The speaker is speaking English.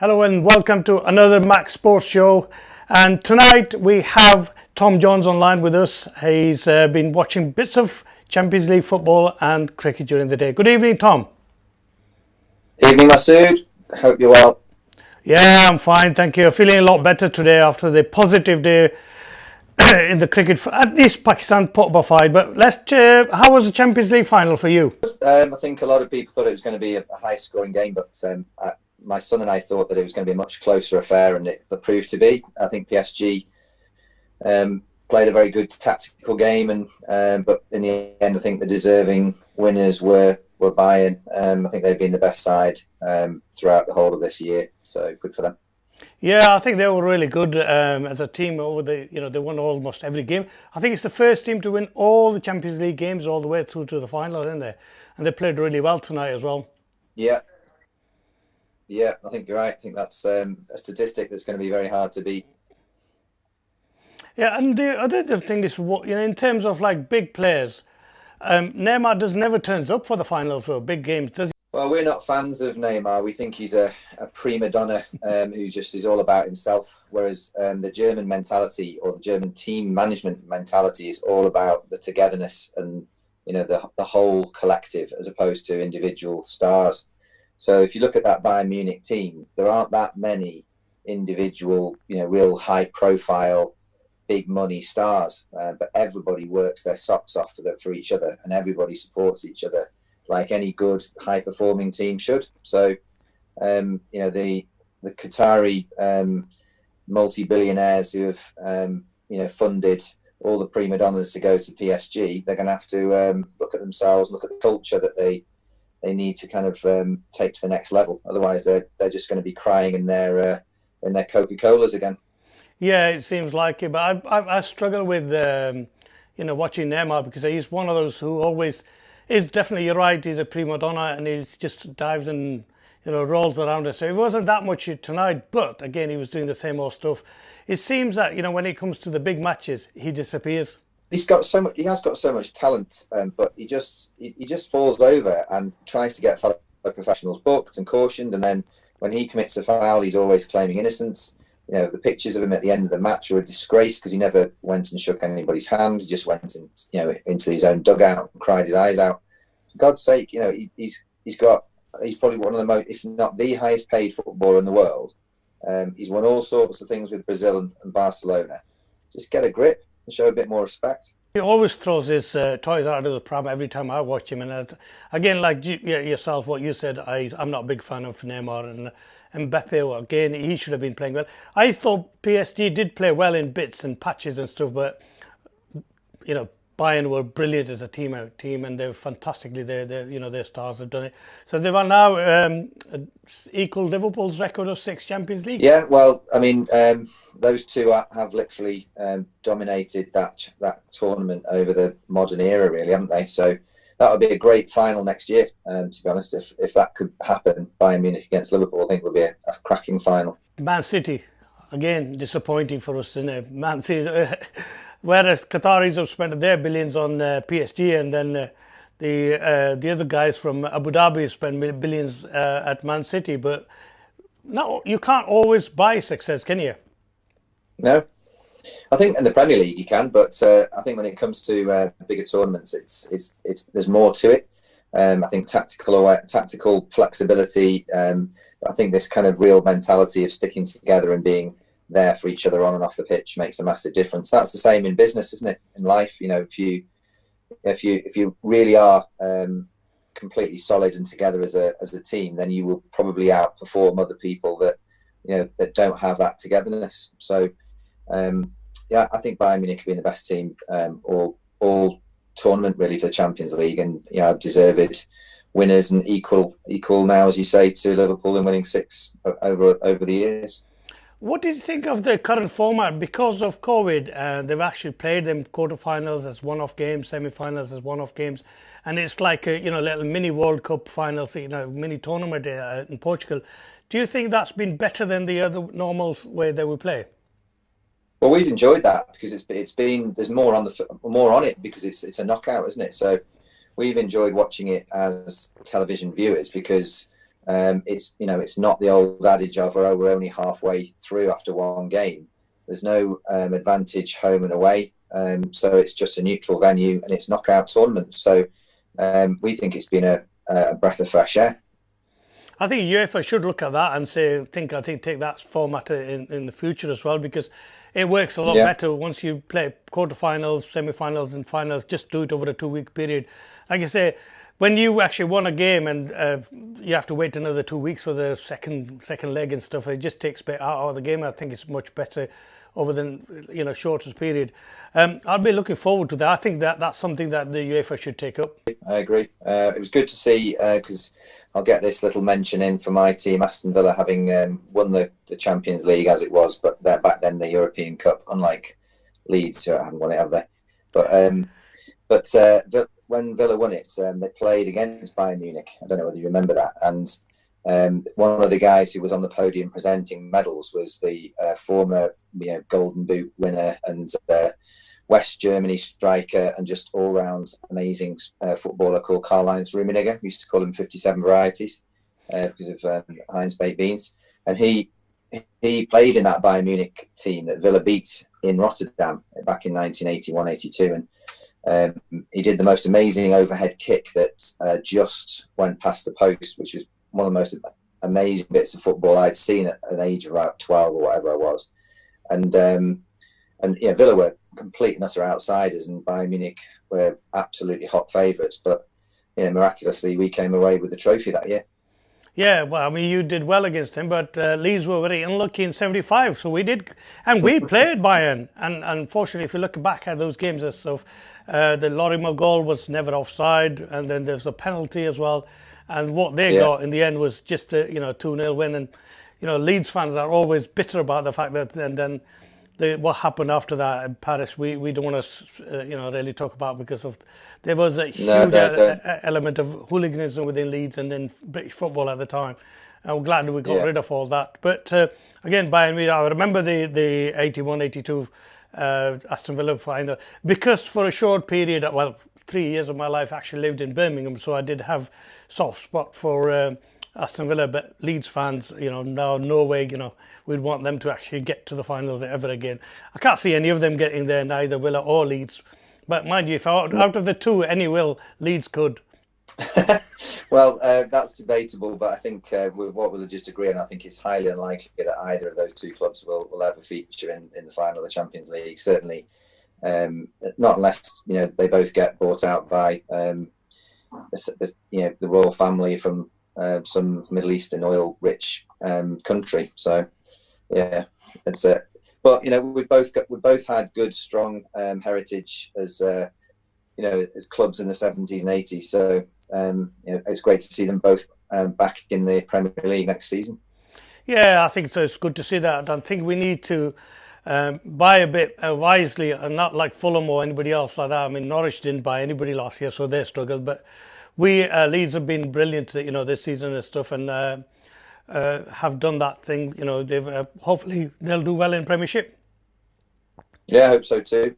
Hello and welcome to another Max Sports Show. And tonight we have Tom Jones online with us. He's been watching bits of Champions League football and cricket during the day. Good evening, Tom. Evening, Masood. Hope you're well. Yeah, I'm fine, thank you. Feeling a lot better today after the positive day in the cricket. At least Pakistan put up a fight. But how was the Champions League final for you? I think a lot of people thought it was going to be a high-scoring game, but my son and I thought that it was going to be a much closer affair, and it proved to be. I think PSG played a very good tactical game, and but in the end, I think the deserving winners were Bayern. I think they've been the best side throughout the whole of this year, so good for them. Yeah, I think they were really good as a team over they won almost every game. I think it's the first team to win all the Champions League games all the way through to the final, isn't they? And they played really well tonight as well. Yeah, I think you're right. I think that's a statistic that's going to be very hard to beat. Yeah, and the other thing is, in terms of like big players, Neymar never turns up for the finals or big games, does he? Well, we're not fans of Neymar. We think he's a prima donna who just is all about himself. Whereas the German mentality, or the German team management mentality, is all about the togetherness and the whole collective, as opposed to individual stars. So if you look at that Bayern Munich team, there aren't that many individual, real high-profile, big-money stars, but everybody works their socks off for each other, and everybody supports each other, like any good high-performing team should. So, the Qatari multi-billionaires who have, funded all the prima donnas to go to PSG, they're going to have to look at themselves, look at the culture that they need to kind of take to the next level. Otherwise, they're just going to be crying in their Coca-Colas again. Yeah, it seems like it. But I struggle with watching Neymar, because he's one of those who always is definitely. You're right. He's a prima donna, and he just dives and rolls around us. So it wasn't that much tonight, but again, he was doing the same old stuff. It seems that when it comes to the big matches, he disappears. He has got so much talent, but he just falls over and tries to get fellow professionals booked and cautioned, and then when he commits a foul, he's always claiming innocence. The pictures of him at the end of the match were a disgrace, because he never went and shook anybody's hand. He just went into his own dugout and cried his eyes out. For God's sake, he's probably one of the most, if not the highest paid footballer in the world. He's won all sorts of things with Brazil and Barcelona. Just get a grip and show a bit more respect. He always throws his toys out of the pram every time I watch him. And again, like yourself, what you said, I'm not a big fan of Neymar. And Mbappe, again, he should have been playing well. I thought PSG did play well in bits and patches and stuff, but Bayern were brilliant as a team, and they're fantastically. Their stars have done it. So they are now equal Liverpool's record of 6 Champions League. Yeah, well, I mean, those two have literally dominated that tournament over the modern era, really, haven't they? So that would be a great final next year. To be honest, if that could happen, Bayern Munich against Liverpool, I think would be a cracking final. Man City, again, disappointing for us, isn't it? Man City. Whereas Qataris have spent their billions on PSG, and then the other guys from Abu Dhabi spend billions at Man City. But no, you can't always buy success, can you? No, I think in the Premier League you can, but I think when it comes to bigger tournaments, it's there's more to it. I think tactical flexibility. I think this kind of real mentality of sticking together and being there for each other on and off the pitch makes a massive difference. That's the same in business, isn't it? In life, if you really are completely solid and together as a team, then you will probably outperform other people that don't have that togetherness. So I think Bayern Munich have been the best team all tournament really for the Champions League, and deserved winners, and equal now, as you say, to Liverpool in winning 6 over the years. What did you think of the current format? Because of COVID, they've actually played them quarterfinals as one-off games, semi-finals as one-off games, and it's like a little mini World Cup finals, mini tournament in Portugal. Do you think that's been better than the other normal way they would play? Well, we've enjoyed that because it's been there's more on it because it's a knockout, isn't it? So we've enjoyed watching it as television viewers because it's not the old adage of, oh, we're only halfway through after one game. There's no advantage home and away, so it's just a neutral venue and it's knockout tournament. So we think it's been a breath of fresh air. I think UEFA should look at that and take that format in the future as well, because it works a lot better once you play quarterfinals, semi-finals, and finals. Just do it over a 2-week period. Like I say, when you actually won a game and you have to wait another 2 weeks for the second leg and stuff, it just takes bit out of the game. I think it's much better over the shorter period. I'll be looking forward to that. I think that's something that the UEFA should take up. I agree. It was good to see, because I'll get this little mention in for my team, Aston Villa, having won the Champions League as it was, but back then the European Cup, unlike Leeds, who haven't won it, have they? But when Villa won it, they played against Bayern Munich. I don't know whether you remember that. And one of the guys who was on the podium presenting medals was the former Golden Boot winner and West Germany striker and just all-round amazing footballer called Karl-Heinz Rummenigge. We used to call him 57 Varieties because of Heinz baked beans. And he played in that Bayern Munich team that Villa beat in Rotterdam back in 1981-82. And he did the most amazing overhead kick that just went past the post, which was one of the most amazing bits of football I'd seen at an age of about 12 or whatever I was. And Villa were complete and utter outsiders, and Bayern Munich were absolutely hot favourites. But miraculously, we came away with the trophy that year. Yeah, well, I mean, you did well against him, but Leeds were very unlucky in '75. So we did, and we played Bayern. And unfortunately, if you look back at those games and stuff, the Lorimer goal was never offside, and then there's a penalty as well. And what they got in the end was just a 2-0 win. And Leeds fans are always bitter about the fact that then what happened after that in Paris, we don't want to really talk about, because of there was a huge element of hooliganism within Leeds and in British football at the time. And we're glad we got rid of all that. But again, Bayern Munich, I remember the 81-82 Aston Villa final, because for a short period, 3 years of my life I actually lived in Birmingham, so I did have soft spot for Aston Villa. But Leeds fans, now no way, we'd want them to actually get to the finals ever again. I can't see any of them getting there, neither Villa or Leeds. But mind you, if out of the two, Leeds could. Well, that's debatable, but I think with what we'll just agree on, I think it's highly unlikely that either of those two clubs will ever feature in the final of the Champions League. Certainly, not unless they both get bought out by the royal family from some Middle Eastern oil-rich country. So, yeah, that's it. But we've both had good, strong heritage as clubs in the 70s and 80s. So it's great to see them both back in the Premier League next season. Yeah, I think so. It's good to see that. I think we need to buy a bit wisely, and not like Fulham or anybody else like that. I mean, Norwich didn't buy anybody last year, so they struggled. But we Leeds have been brilliant, this season and stuff, and have done that thing. They've hopefully they'll do well in Premiership. Yeah, I hope so too.